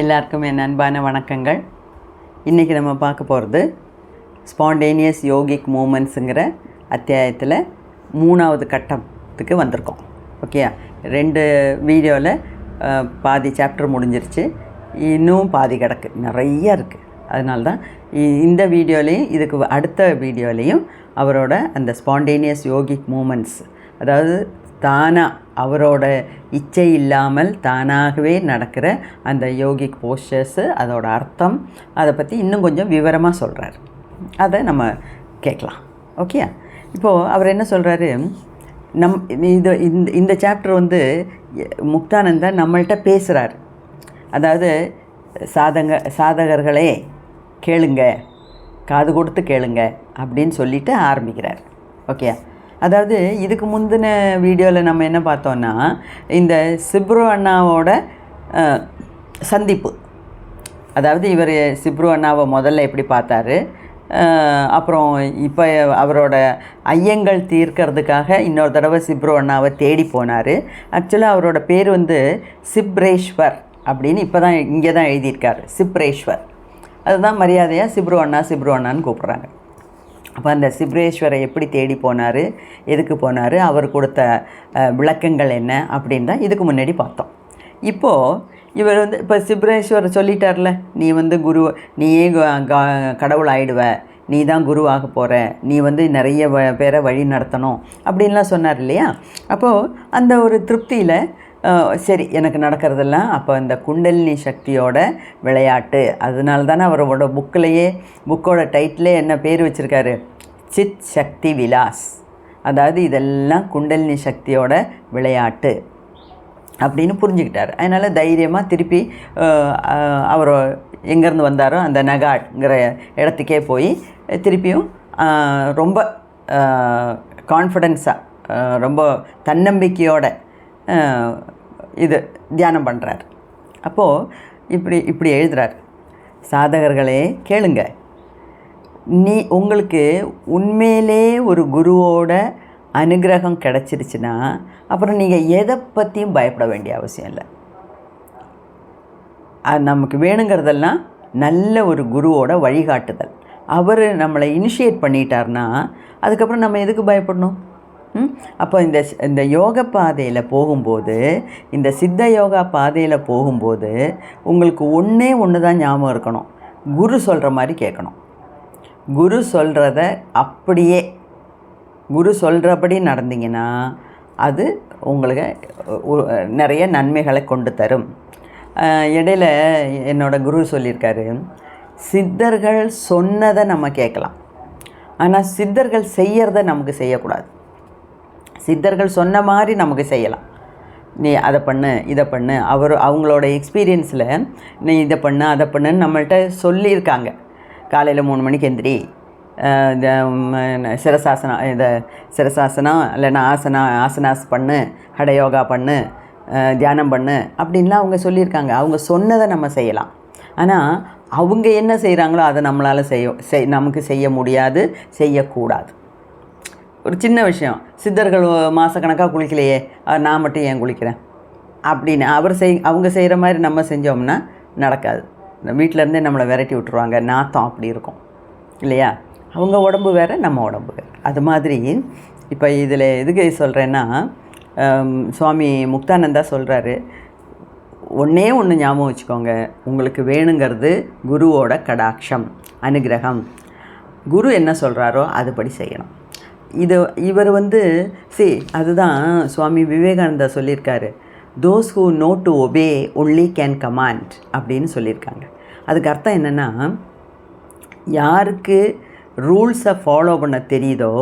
எல்லாருக்கும் என் அன்பான வணக்கங்கள். இன்றைக்கி நம்ம பார்க்க போகிறது ஸ்பான்டேனியஸ் யோகிக் மூமெண்ட்ஸுங்கிற அத்தியாயத்தில் 3வது கட்டத்துக்கு வந்திருக்கோம். ஓகே, 2 வீடியோவில் பாதி சாப்டர் முடிஞ்சிருச்சு, இன்னும் பாதி கிடக்கு, நிறைய இருக்குது. அதனால தான் இந்த வீடியோலையும் இதுக்கு அடுத்த வீடியோலையும் அவரோட அந்த ஸ்பான்டேனியஸ் யோகிக் மூமெண்ட்ஸ், அதாவது தானாக அவரோட இச்சை இல்லாமல் தானாகவே நடக்கிற அந்த யோகிக் போஸ்டர்ஸு, அதோட அர்த்தம், அதை பற்றி இன்னும் கொஞ்சம் விவரமாக சொல்கிறார். அதை நம்ம கேட்கலாம். ஓகே, இப்போது அவர் என்ன சொல்கிறாரு, இந்த சாப்டர் முக்தானந்தா நம்மள்கிட்ட பேசுகிறார். அதாவது சாதகர்களே கேளுங்க, காது கொடுத்து கேளுங்க அப்படின்னு சொல்லிட்டு ஆரம்பிக்கிறார். ஓகே, அதாவது இதுக்கு முந்தின வீடியோவில் நம்ம என்ன பார்த்தோன்னா, இந்த சிப்ரு அண்ணாவோட சந்திப்பு, அதாவது இவர் சிப்ரு அண்ணாவை முதல்ல எப்படி பார்த்தாரு, அப்புறம் இப்போ அவரோட ஐயங்கள் தீர்க்கிறதுக்காக இன்னொரு தடவை சிப்ரு அண்ணாவை தேடி போனார். ஆக்சுவலாக அவரோட பேர் சிப்ரேஸ்வர் அப்படின்னு இப்போ தான் இங்கே தான் எழுதியிருக்காரு, சிப்ரேஸ்வர். அதுதான் மரியாதையாக சிப்ரு அண்ணான்னு கூப்பிட்றாங்க. அப்போ அந்த சிப்ரேஸ்வரை எப்படி தேடி போனார், எதுக்கு போனார், அவர் கொடுத்த விளக்கங்கள் என்ன அப்படின்னு தான் இதுக்கு முன்னாடி பார்த்தோம். இப்போது இவர் இப்போ சிப்ரேஸ்வர் சொல்லிட்டார்ல, நீ குரு, நீயே கடவுள் ஆகிடுவ, நீ தான் குருவாக போகிற, நீ நிறைய பேரை வழி நடத்தணும் அப்படின்லாம் சொன்னார் இல்லையா. அப்போது அந்த ஒரு திருப்தியில் சரி எனக்கு நடக்கிறதெல்லாம் அப்போ இந்த குண்டலினி சக்தியோட விளையாட்டு. அதனால தானே அவரோட புக்கோட டைட்டிலே என்ன பேர் வச்சுருக்காரு, சித் சக்தி விலாஸ். அதாவது இதெல்லாம் குண்டலினி சக்தியோட விளையாட்டு அப்படின்னு புரிஞ்சுக்கிட்டார். அதனால் தைரியமாக திருப்பி அவர் எங்கேருந்து வந்தாரோ அந்த நகாட்ங்கிற இடத்துக்கே போய் திருப்பியும் ரொம்ப கான்ஃபிடென்ஸாக, ரொம்ப தன்னம்பிக்கையோட இது தியானம் பண்ணுறார். அப்போது இப்படி எழுதுகிறார், சாதகர்களே கேளுங்க, உங்களுக்கு உண்மையிலே ஒரு குருவோட அனுகிரகம் கிடச்சிருச்சுன்னா அப்புறம் நீங்கள் எதை பற்றியும் பயப்பட வேண்டிய அவசியம் இல்லை. நமக்கு வேணுங்கிறதெல்லாம் நல்ல ஒரு குருவோட வழிகாட்டுதல். அவர் நம்மளை இனிஷியேட் பண்ணிட்டார்னா அதுக்கப்புறம் நம்ம எதுக்கு பயப்படணும்? அப்போ இந்த யோக பாதையில் போகும்போது, இந்த சித்த யோகா பாதையில் போகும்போது உங்களுக்கு ஒன்று தான் ஞாபகம் இருக்கணும், குரு சொல்கிற மாதிரி கேட்கணும். குரு சொல்கிறத அப்படியே குரு சொல்கிறபடி நடந்தீங்கன்னா அது உங்களுக்கு நிறைய நன்மைகளை கொண்டு தரும். இடையில என்னோடய குரு சொல்லியிருக்காரு, சித்தர்கள் சொன்னதை நம்ம கேட்கலாம், ஆனால் சித்தர்கள் செய்கிறத நமக்கு செய்யக்கூடாது. சித்தர்கள் சொன்ன மாதிரி நமக்கு செய்யலாம், நீ அதை பண்ணு இதை பண்ணு, அவங்களோட எக்ஸ்பீரியன்ஸில் நீ இதை பண்ணு அதை பண்ணுன்னு நம்மள்கிட்ட சொல்லியிருக்காங்க. காலையில் 3 மணிக்கு எந்திரி, சிரசாசனம் இல்லைன்னா ஆசனாஸ் பண்ணு, ஹடயோகா பண்ணு, தியானம் பண்ணு அப்படின்லாம் அவங்க சொல்லியிருக்காங்க. அவங்க சொன்னதை நம்ம செய்யலாம், ஆனால் அவங்க என்ன செய்கிறாங்களோ அதை நம்மளால் நமக்கு செய்ய முடியாது, செய்யக்கூடாது. ஒரு சின்ன விஷயம், சித்தர்கள் மாதக்கணக்காக குளிக்கலையே, நான் மட்டும் ஏன் குளிக்கிறேன் அப்படின்னு அவங்க செய்கிற மாதிரி நம்ம செஞ்சோம்னா நடக்காது. வீட்டிலேருந்தே நம்மளை விரட்டி விட்டுருவாங்க, நாத்தம் அப்படி இருக்கும் இல்லையா. அவங்க உடம்பு வேறு, நம்ம உடம்பு வேறு. அது மாதிரி இப்போ இதில் எதுக்கு சொல்கிறேன்னா, சுவாமி முக்தானந்தா சொல்கிறாரு, ஒன்றே ஞாபகம் வச்சுக்கோங்க, உங்களுக்கு வேணுங்கிறது குருவோட கடாட்சம், அனுகிரகம். குரு என்ன சொல்கிறாரோ அதுபடி செய்யணும். இவர் அதுதான் சுவாமி விவேகானந்தா சொல்லியிருக்காரு, those who know to obey only can command அப்படின்னு சொல்லியிருக்காங்க. அதுக்கு அர்த்தம் என்னென்னா, யாருக்கு ரூல்ஸை ஃபாலோ பண்ண தெரியுதோ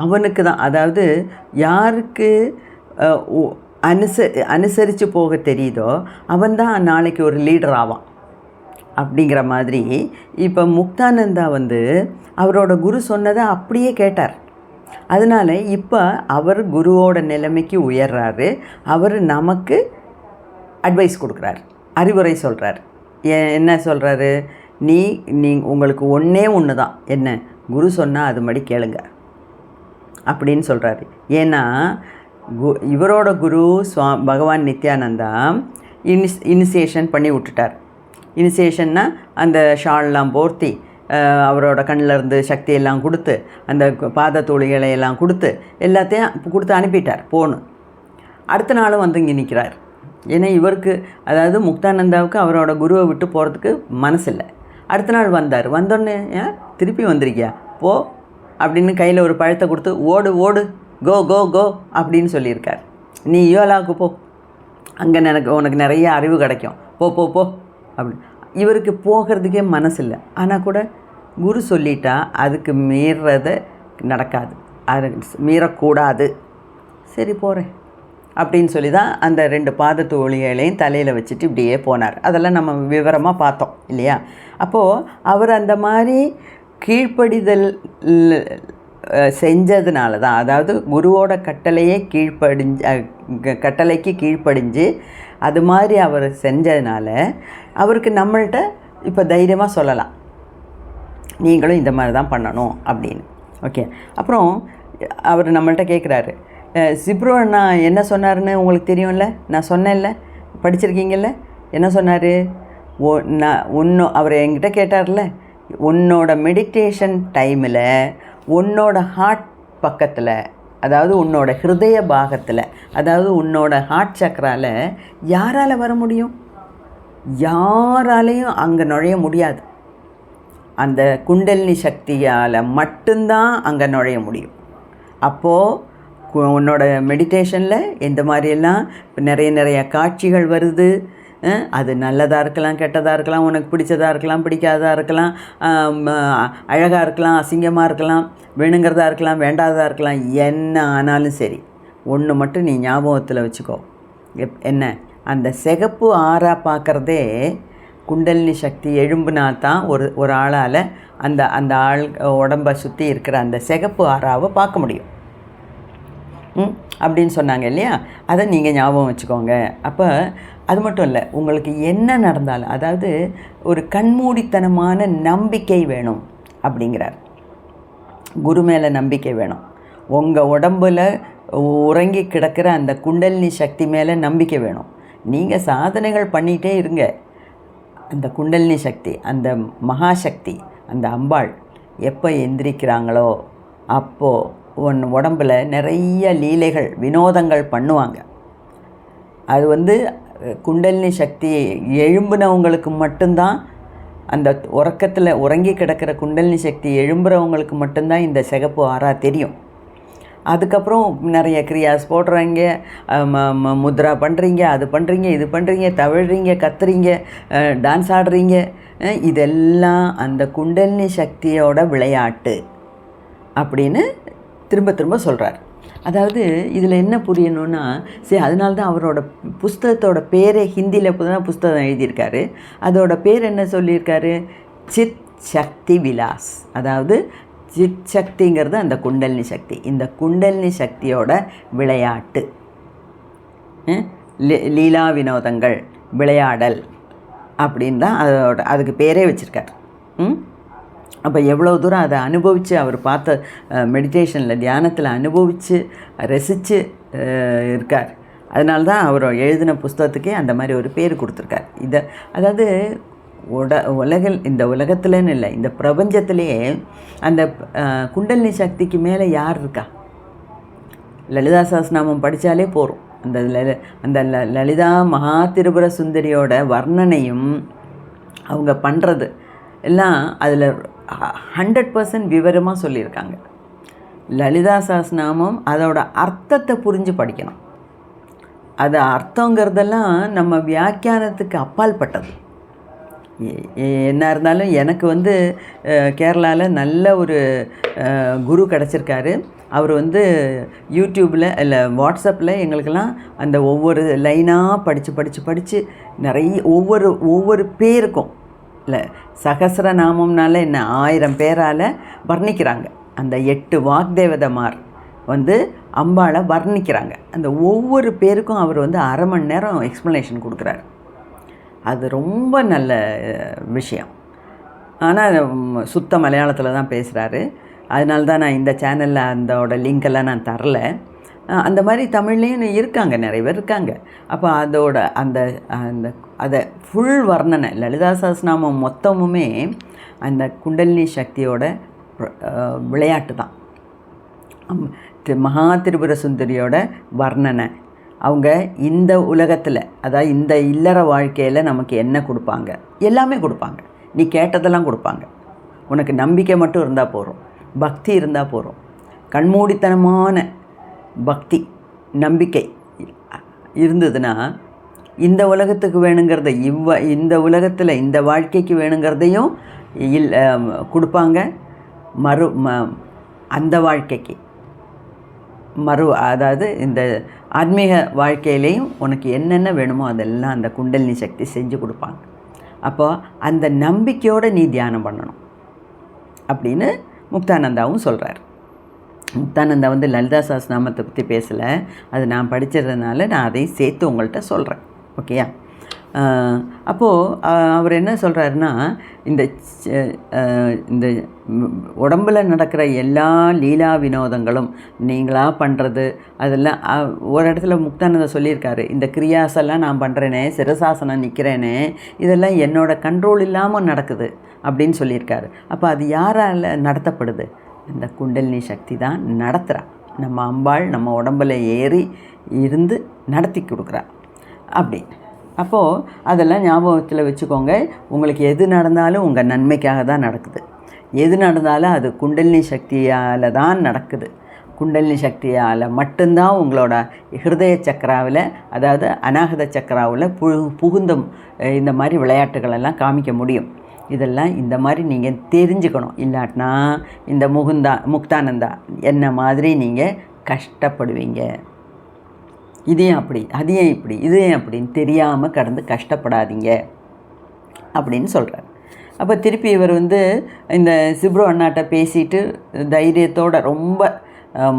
அவனுக்கு தான், அதாவது யாருக்கு அனுசரித்து போக தெரியுதோ அவன்தான் நாளைக்கு ஒரு லீடர் ஆவான் அப்படிங்கிற மாதிரி. இப்போ முக்தானந்தா அவரோட குரு சொன்னதை அப்படியே கேட்டார். அதனால் இப்போ அவர் குருவோட நிலைமைக்கு உயர்றாரு. அவர் நமக்கு அட்வைஸ் கொடுக்குறார், அறிவுரை சொல்கிறார். என்ன சொல்கிறாரு, நீ உங்களுக்கு ஒன்று தான், என்ன குரு சொன்னால் அது மாதிரி கேளுங்க அப்படின்னு சொல்கிறாரு. ஏன்னா இவரோட குரு பகவான் நித்யானந்தா இனிஷியேஷன் பண்ணி விட்டுட்டார். இனிஷியேஷன்னா அந்த ஷால்லாம் போர்த்தி அவரோட கண்ணில் இருந்து சக்தியெல்லாம் கொடுத்து அந்த பாத தூளிகளை எல்லாம் கொடுத்து எல்லாத்தையும் கொடுத்து அனுப்பிட்டார் போகணும். அடுத்த நாளும் வந்து இங்கே நிற்கிறார். ஏன்னா இவருக்கு அதாவது முக்தானந்தாவுக்கு அவரோட குருவை விட்டு போகிறதுக்கு மனசில்லை. அடுத்த நாள் வந்தார். வந்தோடனே ஏன் திருப்பி வந்திருக்கியா போ அப்படின்னு கையில் ஒரு பழத்தை கொடுத்து ஓடு ஓடு கோ கோ கோ அப்படின்னு சொல்லியிருக்கார். நீ யோலாவுக்கு போ, அங்கே உனக்கு நிறைய அறிவு கிடைக்கும், போ போ போ அப்படி. இவருக்கு போகிறதுக்கே மனசில்லை. ஆனால் கூட குரு சொல்லிட்டா அதுக்கு மீறது நடக்காது, அது மீறக்கூடாது. சரி போகிறேன் அப்படின்னு சொல்லி தான் அந்த 2 பாத தோழிகளையும் தலையில் வச்சுட்டு இப்படியே போனார். அதெல்லாம் நம்ம விவரமாக பார்த்தோம் இல்லையா? அப்போது அவர் அந்த மாதிரி கீழ்ப்படிதல் செஞ்சதுனால தான், அதாவது குருவோட கட்டளைக்கு கீழ்ப்படிஞ்சு அது மாதிரி அவர் செஞ்சதுனால அவருக்கு நம்மள்கிட்ட இப்போ தைரியமாக சொல்லலாம், நீங்களும் இந்த மாதிரி தான் பண்ணணும் அப்படின்னு. ஓகே, அப்புறம் அவர் நம்மள்கிட்ட கேட்குறாரு, சிப்ரு அண்ணா என்ன சொன்னார்னு உங்களுக்கு தெரியும்ல, நான் சொன்னேன்ல, படிச்சிருக்கீங்கல்ல, என்ன சொன்னார்? அவர் என்கிட்ட கேட்டார்ல, உன்னோட மெடிடேஷன் டைமில் உன்னோட ஹார்ட் பக்கத்தில், அதாவது உன்னோட ஹிருதய பாகத்தில், அதாவது உன்னோட ஹார்ட் சக்கரால் யாரால் வர முடியும்? யாராலையும் அங்கே நுழைய முடியாது. அந்த குண்டலினி சக்தியால் மட்டும்தான் அங்கே நுழைய முடியும். அப்போது உன்னோட மெடிடேஷனில் எந்த மாதிரியெல்லாம் நிறைய காட்சிகள் வருது, அது நல்லதாக இருக்கலாம், கெட்டதாக இருக்கலாம், உனக்கு பிடிச்சதாக இருக்கலாம், பிடிக்காததாக இருக்கலாம், அழகாக இருக்கலாம், அசிங்கமாக இருக்கலாம், வேணுங்கிறதா இருக்கலாம், வேண்டாததாக இருக்கலாம், என்ன ஆனாலும் சரி, ஒன்று மட்டும் நீ ஞாபகத்தில் வச்சுக்கோ. என்ன, அந்த சிகப்பு ஆறாக பார்க்குறதே குண்டலினி சக்தி எழும்புனா தான் ஒரு ஆளால் அந்த ஆள் உடம்பை சுற்றி இருக்கிற அந்த சிகப்பு ஆறாவை பார்க்க முடியும் அப்படின்னு சொன்னாங்க இல்லையா? அதை நீங்கள் ஞாபகம் வச்சுக்கோங்க. அப்போ அது மட்டும் இல்லை, உங்களுக்கு என்ன நடந்தாலும், அதாவது ஒரு கண்மூடித்தனமான நம்பிக்கை வேணும் அப்படிங்கிறார். குரு மேலே நம்பிக்கை வேணும். உங்கள் உடம்பில் உறங்கி கிடக்கிற அந்த குண்டலினி சக்தி மேலே நம்பிக்கை வேணும். நீங்கள் சாதனைகள் பண்ணிகிட்டே இருங்க. அந்த குண்டலினி சக்தி, அந்த மகாசக்தி, அந்த அம்பாள் எப்போ எந்திரிக்கிறாங்களோ அப்போது உடம்பில் நிறைய லீலைகள் வினோதங்கள் பண்ணுவாங்க. அது குண்டலினி சக்தி எழும்புனவங்களுக்கு மட்டும்தான், அந்த உறக்கத்தில் உறங்கி கிடக்கிற குண்டலினி சக்தி எழும்புறவங்களுக்கு மட்டும்தான் இந்த சிகப்பு ஆறா தெரியும். அதுக்கப்புறம் நிறைய கிரியாஸ் போடுறீங்க, முத்ரா பண்ணுறீங்க, அது பண்ணுறீங்க, இது பண்ணுறீங்க, தவிழ்றீங்க, கத்துறீங்க, டான்ஸ் ஆடுறீங்க, இதெல்லாம் அந்த குண்டலினி சக்தியோட விளையாட்டு அப்படின்னு திரும்ப திரும்ப சொல்கிறார். அதாவது இதில் என்ன புரியணுன்னா, சரி, அதனால தான் அவரோட புஸ்தகத்தோட பேரே ஹிந்தியில் இப்போ தான் புஸ்தகம் எழுதியிருக்காரு. அதோட பேர் என்ன சொல்லியிருக்காரு? சித் சக்தி விலாஸ். அதாவது சித் சக்திங்கிறது அந்த குண்டலினி சக்தி. இந்த குண்டலினி சக்தியோட விளையாட்டு, லீலா வினோதங்கள், விளையாடல் அப்படின்னு தான் அதுக்கு பேரே வச்சுருக்கார். அப்போ எவ்வளோ தூரம் அதை அனுபவித்து அவர் பார்த்த மெடிடேஷனில், தியானத்தில் அனுபவித்து ரசித்து இருக்கார். அதனால தான் அவர் எழுதின புஸ்தகத்துக்கே அந்த மாதிரி ஒரு பேர் கொடுத்துருக்கார். அதாவது இந்த உலகத்துலன்னு இல்லை, இந்த பிரபஞ்சத்திலேயே அந்த குண்டலினி சக்திக்கு மேலே யார் இருக்கா? லலிதா சஹஸ்ரநாமம் படித்தாலே போகிறோம். அந்த லலிதா மகா திரிபுர சுந்தரியோட வர்ணனையும் அவங்க பண்ணுறது எல்லாம் அதில் 100% விவரமாக சொல்லியிருக்காங்க. லலிதா சஹஸ்ரநாமம் அதோட அர்த்தத்தை புரிஞ்சு படிக்கணும். அது அர்த்தங்கிறதெல்லாம் நம்ம வியாக்கியானத்துக்கு அப்பால் பட்டது. என்ன இருந்தாலும் எனக்கு கேரளாவில் நல்ல ஒரு குரு கிடச்சிருக்காரு. அவர் யூடியூப்பில் இல்லை வாட்ஸ்அப்பில் எங்களுக்கெல்லாம் அந்த ஒவ்வொரு லைனாக படித்து நிறைய ஒவ்வொரு பேருக்கும் இல்லை, சகஸ்ரநாமம்னால என்ன 1000 பேரால் வர்ணிக்கிறாங்க. அந்த 8 வாக்தேவதமார் அம்பாளை வர்ணிக்கிறாங்க. அந்த ஒவ்வொரு பேருக்கும் அவர் 1/2 மணி நேரம் எக்ஸ்ப்ளனேஷன் கொடுக்குறாரு. அது ரொம்ப நல்ல விஷயம். ஆனால் சுத்த மலையாளத்தில் தான் பேசுகிறாரு. அதனால தான் நான் இந்த சேனலில் அதோட லிங்க்கெல்லாம் நான் தரல. அந்த மாதிரி தமிழ்லேயும் இருக்காங்க, நிறைய பேர் இருக்காங்க. அப்போ அதோட அந்த அந்த அதை ஃபுல் வர்ணனை லலிதா சஹஸ்ரநாமம் மொத்தமுமே அந்த குண்டலினி சக்தியோட விளையாட்டு தான். மகா திரிபுர சுந்தரியோட வர்ணனை. அவங்க இந்த உலகத்தில், அதாவது இந்த இல்லற வாழ்க்கையில் நமக்கு என்ன கொடுப்பாங்க, எல்லாமே கொடுப்பாங்க. நீ கேட்டதெல்லாம் கொடுப்பாங்க. உனக்கு நம்பிக்கை மட்டும் இருந்தால் போகிறோம், பக்தி இருந்தால் போகிறோம். கண்மூடித்தனமான பக்தி நம்பிக்கை இருந்ததுன்னா இந்த உலகத்துக்கு வேணுங்கிறத இந்த உலகத்தில் இந்த வாழ்க்கைக்கு வேணுங்கிறதையும் கொடுப்பாங்க. அந்த வாழ்க்கைக்கு அதாவது இந்த ஆன்மீக வாழ்க்கையிலையும் உனக்கு என்னென்ன வேணுமோ அதெல்லாம் அந்த குண்டலினி சக்தி செஞ்சு கொடுப்பாங்க. அப்போ அந்த நம்பிக்கையோடு நீ தியானம் பண்ணணும் அப்படின்னு முக்தானந்தாவும் சொல்கிறார். முக்தானந்தா லலிதா சஹஸ்ரநாமத்தை பற்றி பேசலை, அது நான் படித்ததுனால நான் அதையும் சேர்த்து உங்கள்கிட்ட சொல்கிறேன். ஓகேயா? அப்போது அவர் என்ன சொல்கிறாருன்னா, இந்த உடம்பில் நடக்கிற எல்லா லீலா வினோதங்களும் நீங்களாக பண்ணுறது அதெல்லாம் ஒரு இடத்துல முக்தானந்தா சொல்லியிருக்காரு. இந்த கிரியாஸெல்லாம் நான் பண்ணுறேனே, சிரசாசனம் நிற்கிறேனே, இதெல்லாம் என்னோடய கண்ட்ரோல் இல்லாமல் நடக்குது அப்படின்னு சொல்லியிருக்காரு. அப்போ அது யாரால் நடத்தப்படுது? இந்த குண்டலினி சக்தி தான் நடத்துகிறா. நம்ம அம்பாள் நம்ம உடம்பில் ஏறி இருந்து நடத்தி கொடுக்குறா அப்படின்னு. அப்போது அதெல்லாம் ஞாபகத்தில் வச்சுக்கோங்க. உங்களுக்கு எது நடந்தாலும் உங்கள் நன்மைக்காக தான் நடக்குது. எது நடந்தாலும் அது குண்டலினி சக்தியால் தான் நடக்குது. குண்டலினி சக்தியால் மட்டும்தான் உங்களோட ஹிருதய சக்கராவில், அதாவது அநாகத சக்கராவில் புகுந்த இந்த மாதிரி விளையாட்டுகளெல்லாம் காமிக்க முடியும். இதெல்லாம் இந்த மாதிரி நீங்கள் தெரிஞ்சுக்கணும். இல்லாட்டினா இந்த முக்தானந்தா என்ன மாதிரி நீங்கள் கஷ்டப்படுவீங்க. இதையும் அப்படி, அதையும் இப்படி, இதையும் அப்படின்னு தெரியாமல் கடந்து கஷ்டப்படாதீங்க அப்படின்னு சொல்கிறார். அப்போ திருப்பி இவர் இந்த சிப்ரு அண்ணாட்ட பேசிட்டு தைரியத்தோட ரொம்ப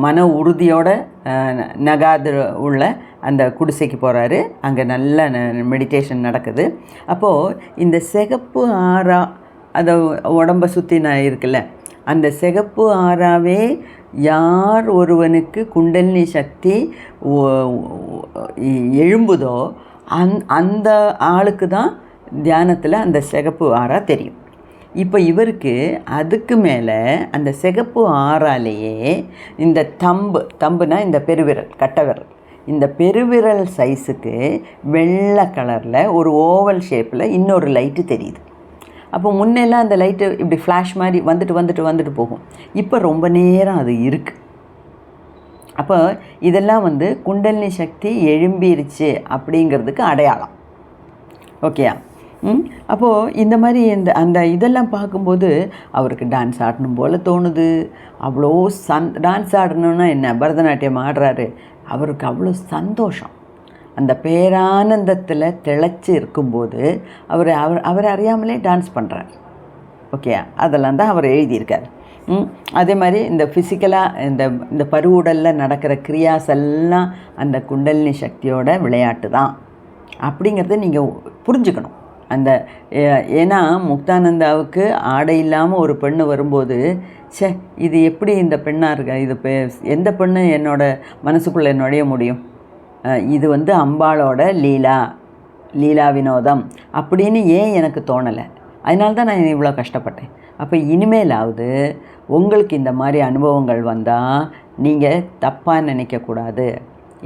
மன உறுதியோட நகாது உள்ள அந்த குடிசைக்கு போகிறாரு. அங்கே நல்ல மெடிடேஷன் நடக்குது. அப்போது இந்த சிகப்பு ஆறா அதை உடம்பை சுற்றி இருக்குல்ல, அந்த சிகப்பு ஆறாவே யார் ஒருவனுக்கு குண்டலினி சக்தி எழும்புதோ அந்த ஆளுக்கு தான் தியானத்தில் அந்த சிகப்பு ஆறா தெரியும். இப்போ இவருக்கு அதுக்கு மேலே அந்த சிகப்பு ஆறாலேயே இந்த தம்புனா இந்த பெருவிரல், கட்டை விரல், இந்த பெருவிரல் சைஸுக்கு வெள்ளை கலரில் ஒரு ஓவல் ஷேப்பில் இன்னொரு லைட்டு தெரியுது. அப்போ முன்னெல்லாம் அந்த லைட்டு இப்படி ஃப்ளாஷ் மாதிரி வந்துட்டு போகும். இப்போ ரொம்ப நேரம் அது இருக்குது. அப்போ இதெல்லாம் குண்டலினி சக்தி எழும்பிருச்சு அப்படிங்கிறதுக்கு அடையாளம். ஓகேயா? அப்போது இந்த மாதிரி அந்த இதெல்லாம் பார்க்கும்போது அவருக்கு டான்ஸ் ஆடணும் போல் தோணுது. அவ்வளோ டான்ஸ் ஆடணுன்னா என்ன, பரதநாட்டியம் ஆடுறாரு, அவருக்கு அவ்வளோ சந்தோஷம். அந்த பேரானந்தத்தில் திளைச்சி இருக்கும்போது அவர் அறியாமலே டான்ஸ் பண்ணுறார். ஓகே, அதெல்லாம் தான் அவர் எழுதியிருக்கார். அதே மாதிரி இந்த ஃபிசிக்கலாக இந்த பருவுடலில் நடக்கிற கிரியாஸ் எல்லாம் அந்த குண்டலினி சக்தியோட விளையாட்டு தான் அப்படிங்கிறத நீங்கள் புரிஞ்சுக்கணும். ஏன்னா முக்தானந்தாவுக்கு ஆடை இல்லாமல் ஒரு பெண்ணு வரும்போது, இது எப்படி இந்த பெண்ணாக இருக்கா, இது எந்த பெண்ணு என்னோடய மனசுக்குள்ளே நுழைய முடியும், இது அம்பாளோட லீலா வினோதம் அப்படின்னு ஏன் எனக்கு தோணலை. அதனால தான் நான் இவ்வளோ கஷ்டப்பட்டேன். அப்போ இனிமேலாவது உங்களுக்கு இந்த மாதிரி அனுபவங்கள் வந்தால் நீங்கள் தப்பாக நினைக்கக்கூடாது.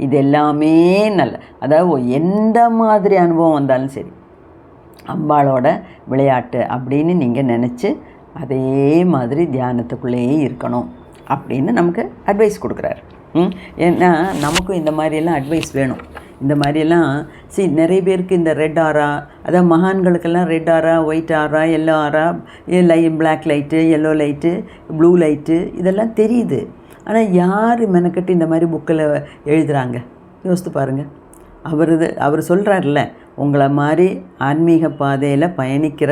இது எல்லாமே அதாவது எந்த மாதிரி அனுபவம் வந்தாலும் சரி அம்பாளோட விளையாட்டு அப்படின்னு நீங்கள் நினச்சி அதே மாதிரி தியானத்துக்குள்ளேயே இருக்கணும் அப்படின்னு நமக்கு அட்வைஸ் கொடுக்குறாரு. ஏன்னா நமக்கும் இந்த மாதிரியெல்லாம் அட்வைஸ் வேணும். இந்த மாதிரியெல்லாம் நிறைய பேருக்கு இந்த ரெட் ஆரா, அதாவது மகான்களுக்கெல்லாம் red aura, white aura, yellow aura, black light, yellow light, blue light இதெல்லாம் தெரியுது. ஆனால் யார் மெனக்கட்டு இந்த மாதிரி புக்கில் எழுதுகிறாங்க யோசித்து பாருங்கள். அவர் சொல்கிறார்ல, உங்களை மாதிரி ஆன்மீக பாதையில் பயணிக்கிற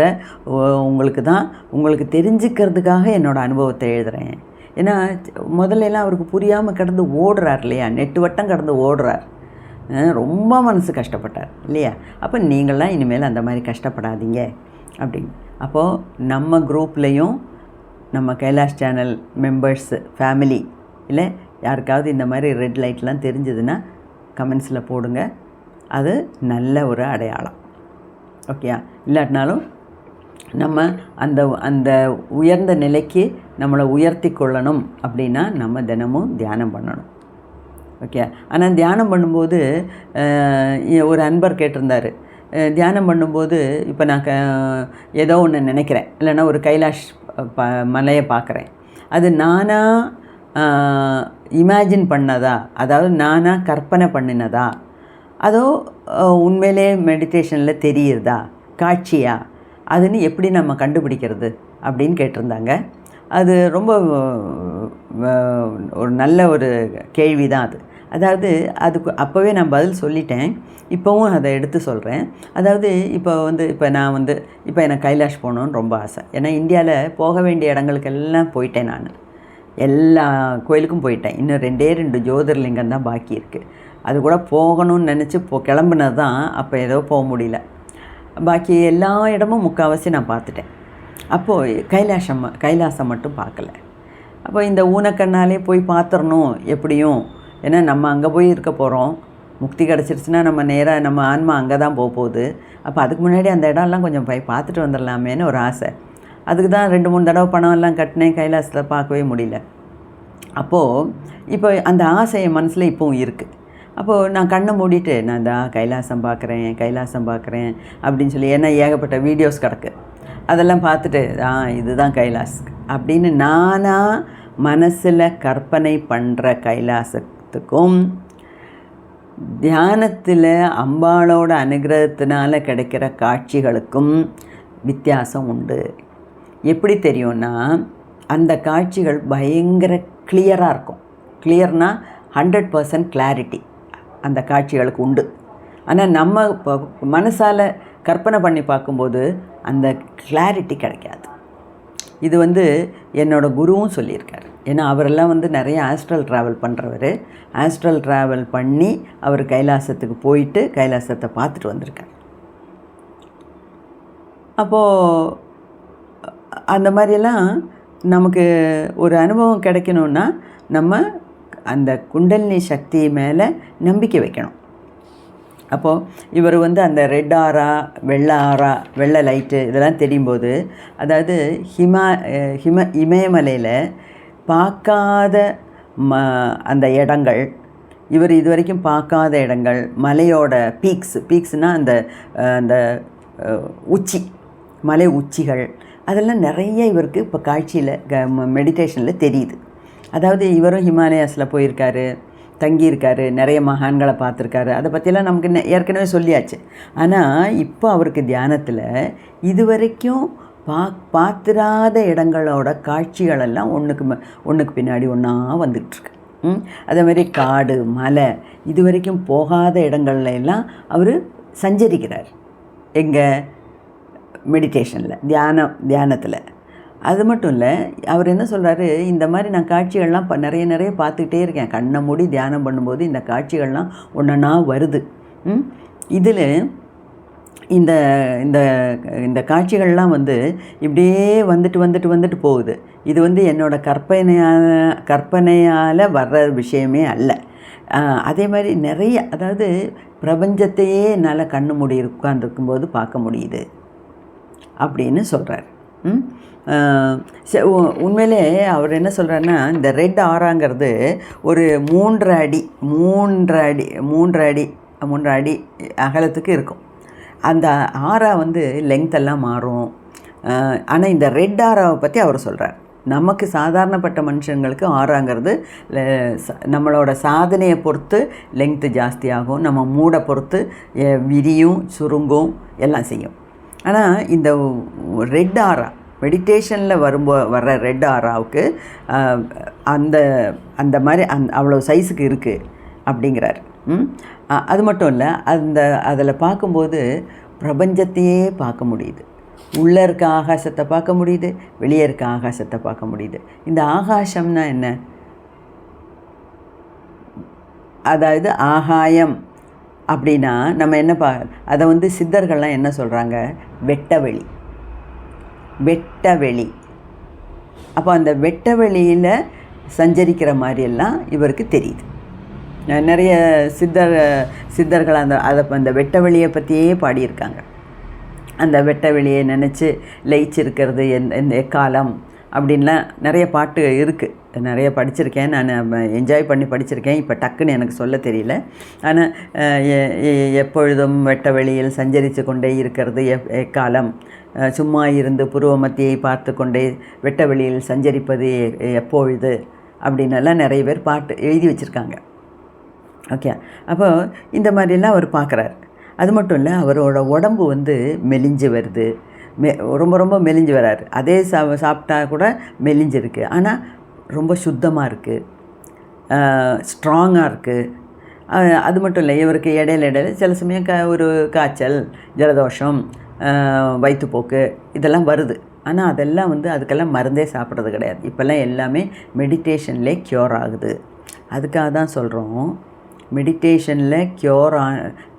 உங்களுக்கு தெரிஞ்சுக்கிறதுக்காக என்னோடய அனுபவத்தை எழுதுகிறேன். ஏன்னா முதல்லலாம் அவருக்கு புரியாமல் கடந்து ஓடுறார் இல்லையா, நெட்டு வட்டம் கடந்து ஓடுறார், ரொம்ப மனசு கஷ்டப்பட்டார் இல்லையா. அப்போ நீங்களாம் இனிமேல் அந்த மாதிரி கஷ்டப்படாதீங்க அப்படின்னு. அப்போது நம்ம குரூப்லேயும் நம்ம கைலாஷ் சேனல் மெம்பர்ஸு ஃபேமிலி இல்லை யாருக்காவது இந்த மாதிரி ரெட் லைட்லாம் தெரிஞ்சதுன்னா கமெண்ட்ஸில் போடுங்க. அது நல்ல ஒரு அடையாளம். ஓகேயா? இல்லாட்டினாலும் நம்ம அந்த அந்த உயர்ந்த நிலைக்கு நம்மளை உயர்த்தி கொள்ளணும் அப்படின்னா நம்ம தினமும் தியானம் பண்ணணும். ஓகே. ஆனால் தியானம் பண்ணும்போது ஒரு அன்பர் கேட்டிருந்தார், தியானம் பண்ணும்போது இப்போ நான் ஏதோ ஒன்று நினைக்கிறேன், இல்லைன்னா ஒரு கைலாஷ் மலையை பார்க்குறேன், அது நானாக இமேஜின் பண்ணதா, அதாவது நானாக கற்பனை பண்ணினதா, அதோ உண்மையிலே மெடிடேஷனில் தெரியுறதா, காட்சியா, அதுன்னு எப்படி நம்ம கண்டுபிடிக்கிறது அப்படின்னு கேட்டிருந்தாங்க. அது ரொம்ப ஒரு நல்ல ஒரு கேள்வி தான் அது. அதாவது அதுக்கு அப்போவே நான் பதில் சொல்லிட்டேன், இப்போவும் அதை எடுத்து சொல்கிறேன். அதாவது இப்போ நான் இப்போ எனக்கு கைலாஷ் போகணுன்னு ரொம்ப ஆசை. ஏன்னா இந்தியாவில் போக வேண்டிய இடங்களுக்கெல்லாம் போயிட்டேன். நான் எல்லா கோயிலுக்கும் போயிட்டேன். இன்னும் 2 ஜோதிர்லிங்கம் தான் பாக்கி இருக்குது. அது கூட போகணும்னு நினச்சி கிளம்புனது தான். அப்போ ஏதோ போக முடியல. பாக்கி எல்லா இடமும் முக்கால்வாசி நான் பார்த்துட்டேன். அப்போது கைலாசம் மட்டும் பார்க்கல. அப்போ இந்த ஊனக்கண்ணாலே போய் பார்த்துடணும் எப்படியும். ஏன்னா நம்ம அங்கே போய் இருக்க போகிறோம், முக்தி கிடச்சிருச்சுன்னா நம்ம நேராக நம்ம ஆன்மா அங்கே தான் போகுது. அப்போ அதுக்கு முன்னாடி அந்த இடம்லாம் கொஞ்சம் போய் பார்த்துட்டு வந்துடலாமேன்னு ஒரு ஆசை. அதுக்கு தான் 2-3 தடவை பணம் எல்லாம் கட்டினேன், கைலாசத்தில் பார்க்கவே முடியல. அப்போது இப்போ அந்த ஆசை என் மனசில் இப்போவும் இருக்குது. அப்போது நான் கண்ணை மூடிட்டு நான் தான் கைலாசம் பார்க்குறேன் அப்படின்னு சொல்லி, ஏன்னா ஏகப்பட்ட வீடியோஸ் கிடக்கு, அதெல்லாம் பார்த்துட்டு இதுதான் கைலாஸ் அப்படின்னு நானாக மனசில் கற்பனை பண்ணுற கைலாசத்துக்கும் தியானத்தில் அம்பாளோட அனுகிரகத்தினால கிடைக்கிற காட்சிகளுக்கும் வித்தியாசம் உண்டு. எப்படி தெரியும்னா, அந்த காட்சிகள் பயங்கர கிளியராக இருக்கும். கிளியர்னால் 100% கிளாரிட்டி அந்த காட்சிகளுக்கு உண்டு. ஆனால் நம்ம இப்போ மனசால் கற்பனை பண்ணி பார்க்கும்போது அந்த கிளாரிட்டி கிடைக்காது. இது என்னோடய குருவும் சொல்லியிருக்கார். ஏன்னா அவரெல்லாம் நிறைய ஆஸ்ட்ரல் ட்ராவல் பண்ணுறவர். ஆஸ்ட்ரல் ட்ராவல் பண்ணி அவர் கைலாசத்துக்கு போயிட்டு கைலாசத்தை பார்த்துட்டு வந்திருக்கார். அப்போது அந்த மாதிரியெல்லாம் நமக்கு ஒரு அனுபவம் கிடைக்கணுன்னா நம்ம அந்த குண்டலினி சக்தி மேலே நம்பிக்கை வைக்கணும். அப்போது இவர் அந்த ரெட் ஆரா, வெள்ளை லைட்டு இதெல்லாம் தெரியும்போது, அதாவது இமயமலையில் பார்க்காத அந்த இடங்கள், இவர் இது வரைக்கும் பார்க்காத இடங்கள், மலையோட பீக்ஸ்னால் அந்த உச்சி, மலை உச்சிகள், அதெல்லாம் நிறைய இவருக்கு இப்போ காட்சியில் மெடிடேஷனில் தெரியுது. அதாவது இவரும் ஹிமாலயாஸில் போயிருக்காரு, தங்கியிருக்காரு, நிறைய மகான்களை பார்த்துருக்காரு. அதை பற்றியெல்லாம் நமக்கு ஏற்கனவே சொல்லியாச்சு. ஆனால் இப்போ அவருக்கு தியானத்தில் இது வரைக்கும் பார்த்துராத இடங்களோட காட்சிகளெல்லாம் ஒன்றுக்கு பின்னாடி ஒன்றா வந்துகிட்ருக்கு. அதே மாதிரி காடு, மலை, இது வரைக்கும் போகாத இடங்கள்ல எல்லாம் அவர் சஞ்சரிக்கிறார். எங்கே? மெடிடேஷனில், தியானத்தில். அது மட்டும் இல்லை, அவர் என்ன சொல்கிறாரு, இந்த மாதிரி நான் காட்சிகள்லாம் நிறைய பார்த்துக்கிட்டே இருக்கேன். கண்ணை மூடி தியானம் பண்ணும்போது இந்த காட்சிகள்லாம் ஒன்றா வருது. இதில் இந்த இந்த இந்த காட்சிகள்லாம் இப்படியே வந்துட்டு போகுது. இது என்னோட கற்பனையால் வர்ற விஷயமே அல்ல. அதே மாதிரி நிறைய, அதாவது பிரபஞ்சத்தையே என்னால் கண்ணு மூடி உட்கார்ந்துருக்கும்போது பார்க்க முடியுது அப்படின்னு சொல்கிறார். உண்மையிலே அவர் என்ன சொல்கிறாருன்னா, இந்த ரெட் ஆராங்கிறது ஒரு 3 அடி அகலத்துக்கு இருக்கும். அந்த ஆரா லெங்த்தெல்லாம் மாறும். ஆனால் இந்த ரெட் ஆராவை பற்றி அவர் சொல்கிறார். நமக்கு சாதாரணப்பட்ட மனுஷங்களுக்கு ஆறாங்கிறது நம்மளோட சாதனையை பொறுத்து லெங்க்த்து ஜாஸ்தியாகும், நம்ம மூடை பொறுத்து விரியும், சுருங்கும், எல்லாம் செய்யும். ஆனால் இந்த ரெட் ஆரா, மெடிடேஷனில் வர்ற ரெட் ஆராவுக்கு அந்த மாதிரி அவ்வளோ சைஸுக்கு இருக்குது அப்படிங்கிறார். அது மட்டும் இல்லை, அதில் பார்க்கும்போது பிரபஞ்சத்தையே பார்க்க முடியுது. உள்ளே இருக்க ஆகாசத்தை பார்க்க முடியுது, வெளியே இருக்க ஆகாசத்தை பார்க்க முடியுது. இந்த ஆகாசம்னா என்ன? அதாவது ஆகாயம் அப்படின்னா நம்ம என்ன அதை சித்தர்கள்லாம் என்ன சொல்கிறாங்க? வெட்ட வெளி. அப்போ அந்த வெட்ட வெளியில் சஞ்சரிக்கிற மாதிரியெல்லாம் இவருக்கு தெரியுது. நிறைய சித்தர்கள் அந்த வெட்ட வெளியை பற்றியே பாடியிருக்காங்க. அந்த வெட்ட வெளியை நினச்சி லயிச்சிருக்கிறது எந்த எக்காலம் அப்படின்லாம் நிறைய பாட்டு இருக்குது. நிறைய படிச்சிருக்கேன், நான் என்ஜாய் பண்ணி படிச்சிருக்கேன். இப்போ டக்குன்னு எனக்கு சொல்ல தெரியல. ஆனால் எப்பொழுதும் வெட்ட வெளியில் சஞ்சரித்து கொண்டே இருக்கிறது எக்காலம், சும்மா இருந்து புருவ மத்தியை பார்த்து கொண்டே வெட்ட வெளியில் சஞ்சரிப்பது எப்பொழுது அப்படின்னெல்லாம் நிறைய பேர் பாட்டு எழுதி வச்சுருக்காங்க. ஓகே, அப்போ இந்த மாதிரிலாம் அவர் பார்க்குறாரு. அது மட்டும் இல்லை, அவரோட உடம்பு மெலிஞ்சு வருது, ரொம்ப ரொம்ப மெலிஞ்சு வராரு. அதே சாப்பிட்டா கூட மெலிஞ்சிருக்கு, ஆனால் ரொம்ப சுத்தமாக இருக்குது, ஸ்ட்ராங்காக இருக்குது. அது மட்டும் இல்லை, இவருக்கு இடையில சில சமயம் ஒரு காய்ச்சல், ஜலதோஷம், வயிற்றுப்போக்கு இதெல்லாம் வருது. ஆனால் அதெல்லாம் அதுக்கெல்லாம் மருந்தே சாப்பிட்றது கிடையாது. இப்போல்லாம் எல்லாமே மெடிடேஷன்லே க்யூர் ஆகுது. அதுக்காக தான் சொல்கிறோம், மெடிடேஷனில்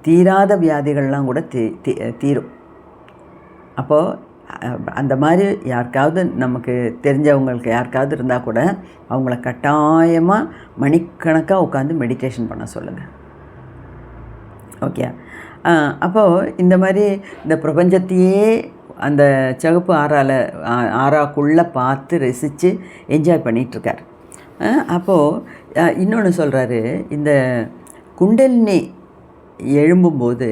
தீராத வியாதிகள்லாம் கூட தீரும். அப்போது அந்த மாதிரி யாருக்காவது நமக்கு தெரிஞ்சவங்களுக்கு யாருக்காவது இருந்தால் கூட அவங்கள கட்டாயமாக மணிக்கணக்காக உட்காந்து மெடிடேஷன் பண்ண சொல்லுங்கள். ஓகே, அப்போது இந்த மாதிரி இந்த பிரபஞ்சத்தையே அந்த சிவப்பு ஆறாக்குள்ளே பார்த்து ரசித்து என்ஜாய் பண்ணிகிட்ருக்கார். அப்போது இன்னொன்று சொல்கிறாரு, இந்த குண்டலினி எழும்பும்போது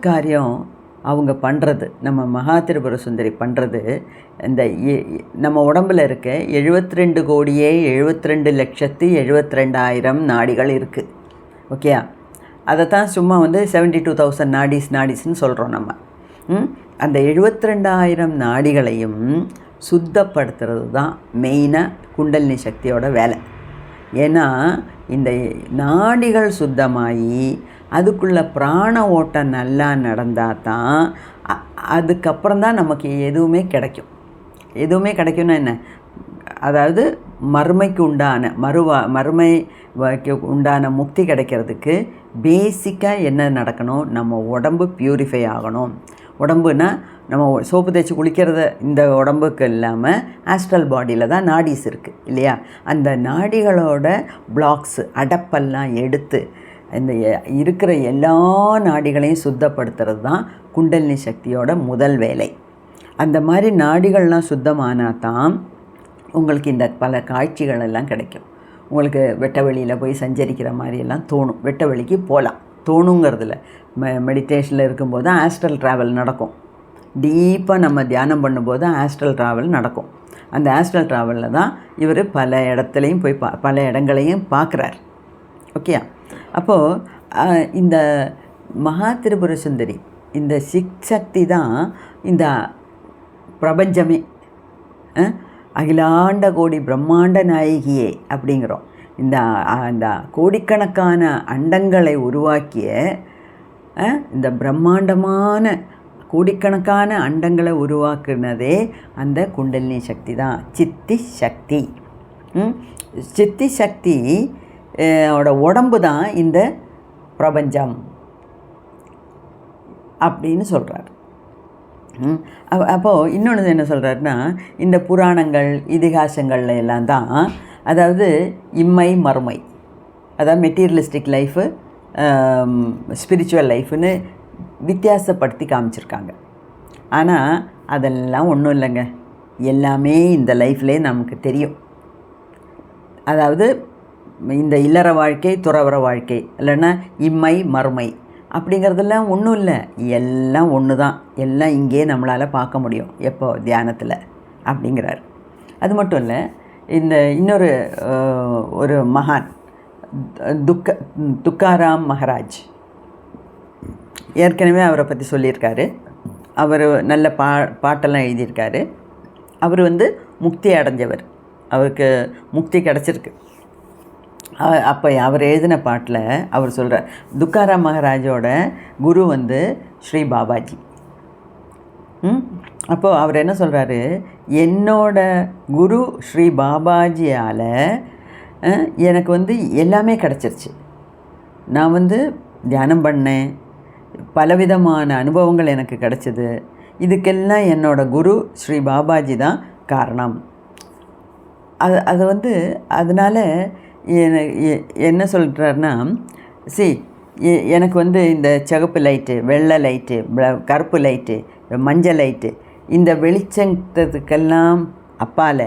காரியம் அவங்க பண்ணுறது, நம்ம மகா திரிபுர சுந்தரி பண்ணுறது, இந்த நம்ம உடம்பில் இருக்க 72,72,72,72,000 நாடிகள் இருக்குது. ஓகே, அதை தான் சும்மா 72,000 நாடிஸ்ன்னு சொல்கிறோம் நம்ம. அந்த 72,000 நாடிகளையும் சுத்தப்படுத்துறது தான் மெயினாக குண்டலினி சக்தியோட வேலை. ஏன்னா இந்த நாடிகள் சுத்தமாகி அதுக்குள்ளே பிராண ஓட்டம் நல்லா நடந்தால் தான் அதுக்கப்புறம் தான் நமக்கு எதுவுமே கிடைக்கும். எதுவுமே கிடைக்கும்னா என்ன, அதாவது மறுமைக்கு உண்டான முக்தி கிடைக்கிறதுக்கு பேசிக்காக என்ன நடக்கணும், நம்ம உடம்பு பியூரிஃபை ஆகணும். உடம்புனா நம்ம சோப்பு தேய்ச்சி குளிக்கிறத இந்த உடம்புக்கு இல்லாமல் ஆஸ்ட்ரல் பாடியில் தான் நாடிஸ் இருக்குது இல்லையா? அந்த நாடிகளோட பிளாக்ஸு அடப்பெல்லாம் எடுத்து இந்த இருக்கிற எல்லா நாடிகளையும் சுத்தப்படுத்துறது தான் குண்டலினி சக்தியோட முதல் வேலை. அந்த மாதிரி நாடிகள்லாம் சுத்தமானால் தான் உங்களுக்கு இந்த பல காட்சிகள் எல்லாம் கிடைக்கும். உங்களுக்கு வெட்ட வெளியில் போய் சஞ்சரிக்கிற மாதிரியெல்லாம் தோணும். வெட்ட வெளிக்கு போகலாம், தோணுங்கிறதுல மெடிடேஷனில் இருக்கும்போது தான் ஆஸ்ட்ரல் ட்ராவல் நடக்கும். டீப்பாக நம்ம தியானம் பண்ணும்போது தான் ஆஸ்ட்ரல் ட்ராவல் நடக்கும். அந்த ஆஸ்ட்ரல் ட்ராவலில் தான் இவர் பல இடத்துலையும் போய் பல இடங்களையும் பார்க்குறார். ஓகே, அப்போது இந்த மகா திரிபுர சுந்தரி, இந்த சக்தி தான் இந்த பிரபஞ்சமே. அகிலாண்ட கோடி பிரம்மாண்ட நாயகியே அப்படிங்கிறோம். இந்த கோடிக்கணக்கான அண்டங்களை உருவாக்கிய இந்த பிரம்மாண்டமான கோடிக்கணக்கான அண்டங்களை உருவாக்குனதே அந்த குண்டலினி சக்தி தான், சித்தி சக்தி. சித்தி சக்தி ஓட உடம்பு தான் இந்த பிரபஞ்சம் அப்படின்னு சொல்கிறார். அப்போது இன்னொன்று என்ன சொல்கிறாருன்னா, இந்த புராணங்கள் இதிகாசங்கள்ல எல்லாம் தான், அதாவது இம்மை மறுமை, அதாவது மெட்டீரியலிஸ்டிக் லைஃபு, ஸ்பிரிச்சுவல் லைஃப்னு வித்தியாசப்படுத்தி காமிச்சிருக்காங்க. ஆனால் அதெல்லாம் ஒன்றும் இல்லைங்க, எல்லாமே இந்த லைஃப்லேயே நமக்கு தெரியும். அதாவது இந்த இல்லற வாழ்க்கை, துறவற வாழ்க்கை, இல்லைன்னா இம்மை மறுமை அப்படிங்கிறதெல்லாம் ஒன்றும் இல்லை, எல்லாம் ஒன்று தான். எல்லாம் இங்கே நம்மளால் பார்க்க முடியும் எப்போ தியானத்தில் அப்படிங்கிறார். அது மட்டும் இல்லை, இந்த இன்னொரு ஒரு மகான் துக்காராம் மகாராஜ், ஏற்கனவே அவரை பற்றி சொல்லியிருக்காரு. அவர் நல்ல பாட்டெல்லாம் எழுதியிருக்காரு. அவர் முக்தி அடைஞ்சவர், அவருக்கு முக்தி கிடச்சிருக்கு. அப்போ அவர் எழுதின பாட்டில் அவர் சொல்கிறார், துக்காராம் மகாராஜோட குரு ஸ்ரீ பாபாஜி. அப்போது அவர் என்ன சொல்கிறாரு, என்னோட குரு ஸ்ரீ பாபாஜியால் எனக்கு எல்லாமே கிடச்சிருச்சு. நான் தியானம் பண்ணேன், பலவிதமான அனுபவங்கள் எனக்கு கிடச்சிது. இதுக்கெல்லாம் என்னோட குரு ஸ்ரீ பாபாஜி தான் காரணம். அது வந்து அதனால் என்ன சொல்கிறாருன்னா, எனக்கு வந்து இந்த சிகப்பு லைட்டு, வெள்ளை லைட்டு, கருப்பு லைட்டு, மஞ்சள் லைட்டு, இந்த வெளிச்சத்துக்கெல்லாம் அப்பால்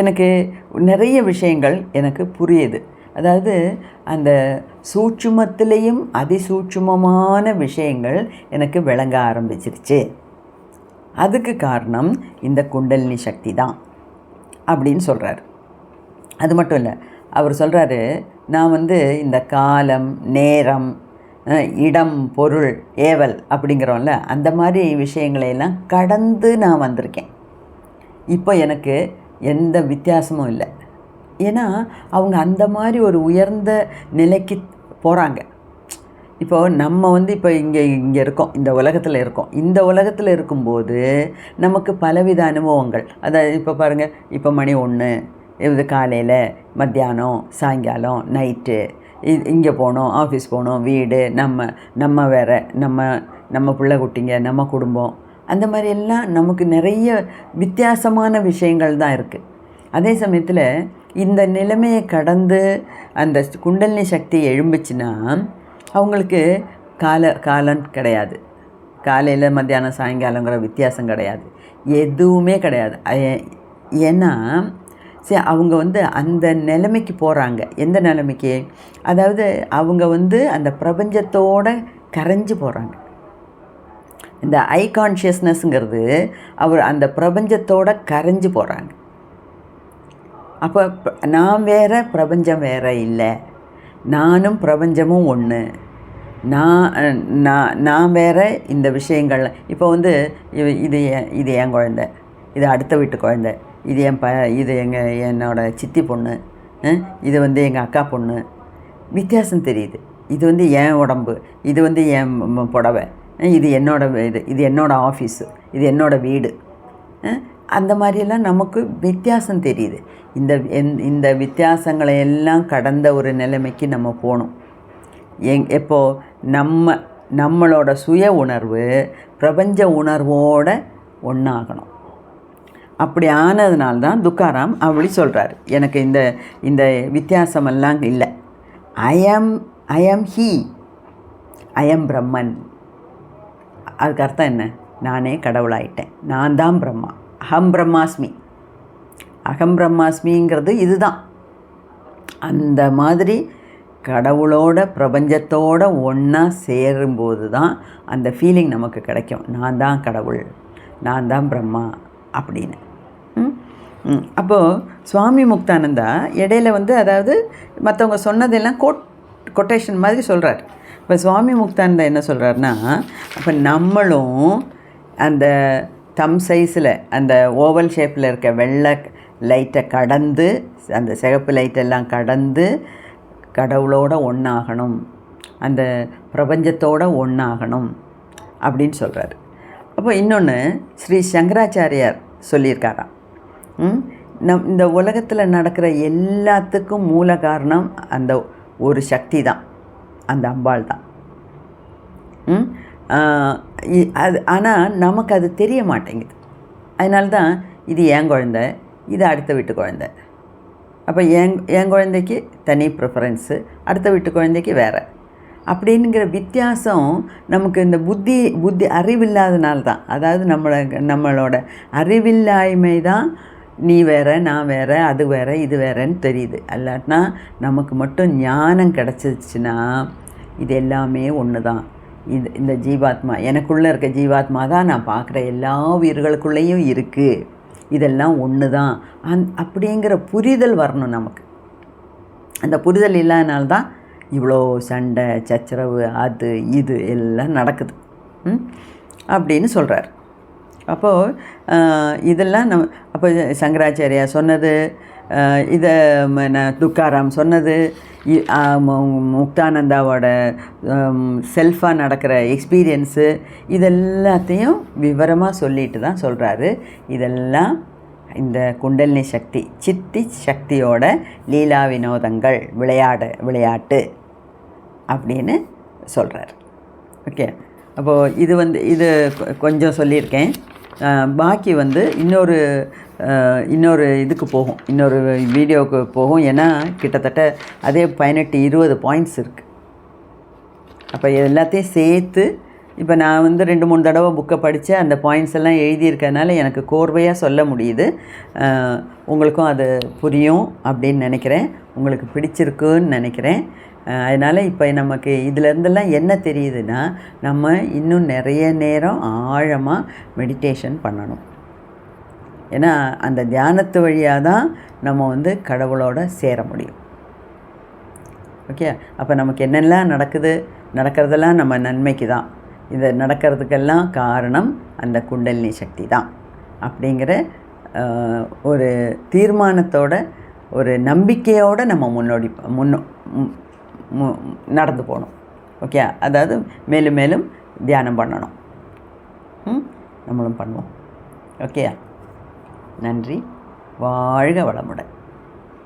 எனக்கு நிறைய விஷயங்கள் எனக்கு புரியுது. அதாவது அந்த சூட்சுமத்திலையும் அதிசூட்சுமமான விஷயங்கள் எனக்கு விளங்க ஆரம்பிச்சிருச்சு. அதுக்கு காரணம் இந்த குண்டலினி சக்தி தான் அப்படின்னு சொல்கிறார். அது மட்டும் இல்லை, அவர் சொல்கிறாரு, நான் வந்து இந்த காலம், நேரம், இடம், பொருள், ஏவல் அப்படிங்கிறோம்ல, அந்த மாதிரி விஷயங்களையெல்லாம் கடந்து நான் வந்திருக்கேன். இப்போ எனக்கு எந்த வித்தியாசமும் இல்லை. ஏன்னா அவங்க அந்த மாதிரி ஒரு உயர்ந்த நிலைக்கு போகிறாங்க. இப்போது நம்ம வந்து இப்போ இங்கே இருக்கோம், இந்த உலகத்தில் இருக்கோம். இந்த உலகத்தில் இருக்கும்போது நமக்கு பலவித அனுபவங்கள். அதாவது இப்போ பாருங்கள், இப்போ மணி 1, இது காலையில், மத்தியானம், சாயங்காலம், நைட்டு, இங்கே போகணும், ஆஃபீஸ் போகணும், வீடு, நம்ம வேறு, நம்ம பிள்ளை குட்டிங்க, நம்ம குடும்பம், அந்த மாதிரி எல்லாம் நமக்கு நிறைய வித்தியாசமான விஷயங்கள் தான் இருக்குது. அதே சமயத்தில் இந்த நிலைமையை கடந்து அந்த குண்டலினி சக்தி எழும்பிச்சுன்னா அவங்களுக்கு காலம் கிடையாது. காலையில், மத்தியானம், சாயங்காலங்கிற வித்தியாசம் கிடையாது, எதுவுமே கிடையாது. ஏன்னா அவங்க வந்து அந்த நிலைமைக்கு போகிறாங்க. எந்த நிலைமைக்கு? அதாவது அவங்க வந்து அந்த பிரபஞ்சத்தோடு கரைஞ்சு போகிறாங்க. இந்த ஐ கான்ஷியஸ்னஸ்ங்கிறது அவர் அந்த பிரபஞ்சத்தோடு கரைஞ்சு போகிறாங்க. அப்போ நான் வேறு, பிரபஞ்சம் வேறு இல்லை, நானும் பிரபஞ்சமும் ஒன்று, நான் வேறு. இந்த விஷயங்கள் இப்போ வந்து இது என் குழந்தை, இது அடுத்த வீட்டு குழந்தை, இது இது என்னோட சித்தி பொண்ணு, இது வந்து எங்கள் அக்கா பொண்ணு, வித்தியாசம் தெரியுது. இது வந்து என் உடம்பு, இது வந்து என் புடவை, இது இது என்னோடய ஆஃபீஸு, இது என்னோடய வீடு, அந்த மாதிரியெல்லாம் நமக்கு வித்தியாசம் தெரியுது. இந்த வித்தியாசங்களை எல்லாம் கடந்த ஒரு நிலைமைக்கு நம்ம போகணும். எப்போது நம்மளோட சுய உணர்வு பிரபஞ்ச உணர்வோடு ஒன்றாகணும். அப்படி ஆனதுனால்தான் துக்காராம் அப்படி சொல்கிறார், எனக்கு இந்த வித்தியாசமெல்லாம் இல்லை. ஐ ஆம் ஹீ, ஐ ஆம் பிரம்மன். அதுக்கு அர்த்தம் என்ன? நானே கடவுளாயிட்டேன், நான் தான் பிரம்மா, அகம் பிரம்மாஸ்மி. அகம் பிரம்மாஸ்மிங்கிறது இதுதான். அந்த மாதிரி கடவுளோட பிரபஞ்சத்தோட ஒன்றா சேரும்போது தான் அந்த ஃபீலிங் நமக்கு கிடைக்கும். நான் தான் கடவுள், நான் தான் பிரம்மா அப்படின்னு. அப்போது சுவாமி முக்தானந்தா இடையில வந்து, அதாவது மற்றவங்க சொன்னதெல்லாம் கொட்டேஷன் மாதிரி சொல்கிறார். இப்போ சுவாமி முக்தானந்தா என்ன சொல்கிறாருன்னா, அப்போ நம்மளும் அந்த தம் சைஸில் அந்த ஓவல் ஷேப்பில் இருக்க வெள்ளை லைட்டை கடந்து, அந்த சிகப்பு லைட்டெல்லாம் கடந்து கடவுளோடு ஒன்றாகணும், அந்த பிரபஞ்சத்தோடு ஒன்றாகணும் அப்படின்னு சொல்கிறார். அப்போ இன்னொன்று ஸ்ரீ சங்கராச்சாரியார் சொல்லியிருக்காராம், இந்த உலகத்தில் நடக்கிற எல்லாத்துக்கும் மூல காரணம் அந்த ஒரு சக்தி தான், அந்த அம்பாள் தான். அது ஆனால் நமக்கு அது தெரிய மாட்டேங்குது. அதனால தான் இது என் குழந்தை, இது அடுத்த வீட்டு குழந்தை. அப்போ என் குழந்தைக்கு தனி ப்ரிஃபரன்ஸு, அடுத்த வீட்டு குழந்தைக்கு வேறு அப்படிங்கிற வித்தியாசம் நமக்கு இந்த புத்தி அறிவில்லாதனால தான். அதாவது நம்மளோட அறிவில்லாய்மை தான் நீ வேறு, நான் வேறு, அது வேறு, இது வேறேன்னு தெரியுது. இல்லாட்டினா நமக்கு மட்டும் ஞானம் கிடச்சிச்சுன்னா இது எல்லாமே ஒன்று தான். இந்த ஜீவாத்மா, எனக்குள்ளே இருக்க ஜீவாத்மா தான் நான் பார்க்குற எல்லா உயிர்களுக்குள்ளேயும் இருக்குது, இதெல்லாம் ஒன்று தான் அப்படிங்கிற புரிதல் வரணும் நமக்கு. அந்த புரிதல் இல்லாதனால்தான் இவ்வளோ சண்டை சச்சரவு அது இது எல்லாம் நடக்குது அப்படின்னு சொல்கிறார். அப்போது இதெல்லாம் அப்போ சங்கராச்சாரியா சொன்னது, இதை துக்காராம் சொன்னது, முக்தானந்தாவோட செல்ஃபாக நடக்கிற எக்ஸ்பீரியன்ஸு, இதெல்லாத்தையும் விவரமாக சொல்லிட்டு தான் சொல்கிறாரு. இதெல்லாம் இந்த குண்டலினி சக்தி, சித்தி சக்தியோட லீலா வினோதங்கள், விளையாட்டு அப்படின்னு சொல்கிறார். ஓகே, அப்போது இது கொஞ்சம் சொல்லியிருக்கேன். பாக்கி வந்து இன்னொரு இதுக்கு போகும், இன்னொரு வீடியோவுக்கு போகும். ஏன்னா கிட்டத்தட்ட அதே 18-20 பாயிண்ட்ஸ் இருக்குது. அப்போ எல்லாத்தையும் சேர்த்து இப்போ நான் வந்து 2-3 தடவை புக்கை படித்து அந்த பாயிண்ட்ஸ் எல்லாம் எழுதியிருக்கனால எனக்கு கோர்வையாக சொல்ல முடியுது. உங்களுக்கும் அது புரியும் அப்படின்னு நினைக்கிறேன். உங்களுக்கு பிடிச்சிருக்குன்னு நினைக்கிறேன். அதனால் இப்போ நமக்கு இதிலேருந்தெல்லாம் என்ன தெரியுதுன்னா, நம்ம இன்னும் நிறைய நேரம் ஆழமாக மெடிடேஷன் பண்ணணும். ஏன்னா அந்த தியானத்து வழியாக தான் நம்ம வந்து கடவுளோட சேர முடியும். ஓகே, அப்போ நமக்கு என்னெல்லாம் நடக்கிறதெல்லாம் நம்ம நன்மைக்கு தான். இது நடக்கிறதுக்கெல்லாம் காரணம் அந்த குண்டலினி சக்தி தான் அப்படிங்கிற ஒரு தீர்மானத்தோட, ஒரு நம்பிக்கையோடு நம்ம நடந்து போகணும். ஓகே, அதாவது மேலும் மேலும் தியானம் பண்ணணும். நம்மளும் பண்ணுவோம். ஓகே, நன்றி. வாழ்க வளமுடன்.